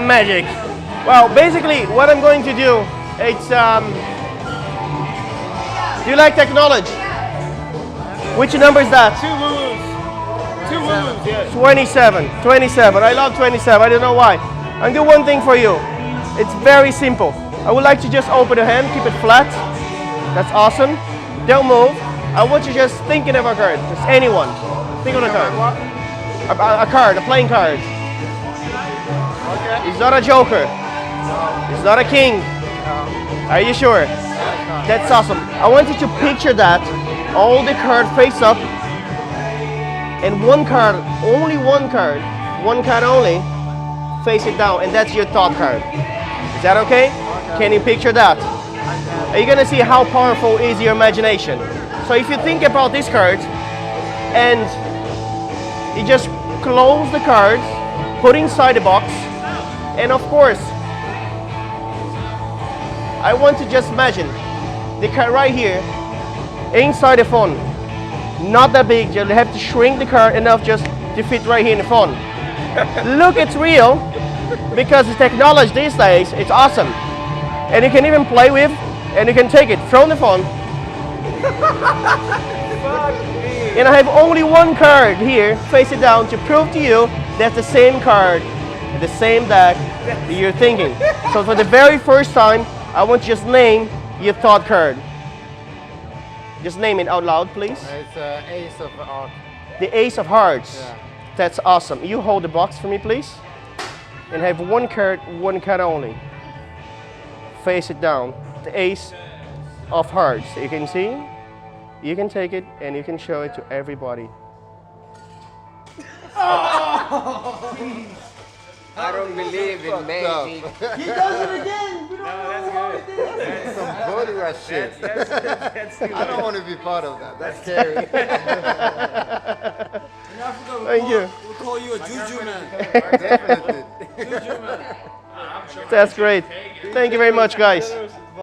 magic. Well, basically, what I'm going to do, it's do you like technology? Which number is that? 2 Lulus. 2 Lulus, yes. 27. 27. I love 27. I don't know why. I'll do one thing for you. It's very simple. I would like to just open the hand, keep it flat. That's awesome. Don't move. I want you just thinking of a card. Just anyone. Think of a card. A card, a playing card. Okay. It's not a joker. It's not a king. Are you sure? That's awesome. I want you to picture that. All the cards face up. And one card, only one card only, face it down. And that's your thought card. Is that okay? Can you picture that? Are you going to see how powerful is your imagination? So if you think about this card and you just close the cards, put inside the box, and of course, I want to just imagine the card right here inside the phone. Not that big, you have to shrink the card enough just to fit right here in the phone. Look, it's real because the technology these days, it's awesome. And you can even play with, and you can take it from the phone. And I have only one card here, face it down, to prove to you that's the same card, the same deck that you're thinking. So for the very first time, I want you to just name your thought card. Just name it out loud, please. It's Ace of Hearts. The Ace of Hearts. Yeah. That's awesome. You hold the box for me, please. And have one card only. Face it down. The Ace of Hearts. You can see. You can take it and you can show it to everybody. I don't believe in magic. He does it again. We don't know how it is. That's some booty rush shit. That's I don't want to be part of that. That's scary. In Africa, Thank you. we call you a juju man. Definitely. Juju man. That's great. Thank you very much, guys.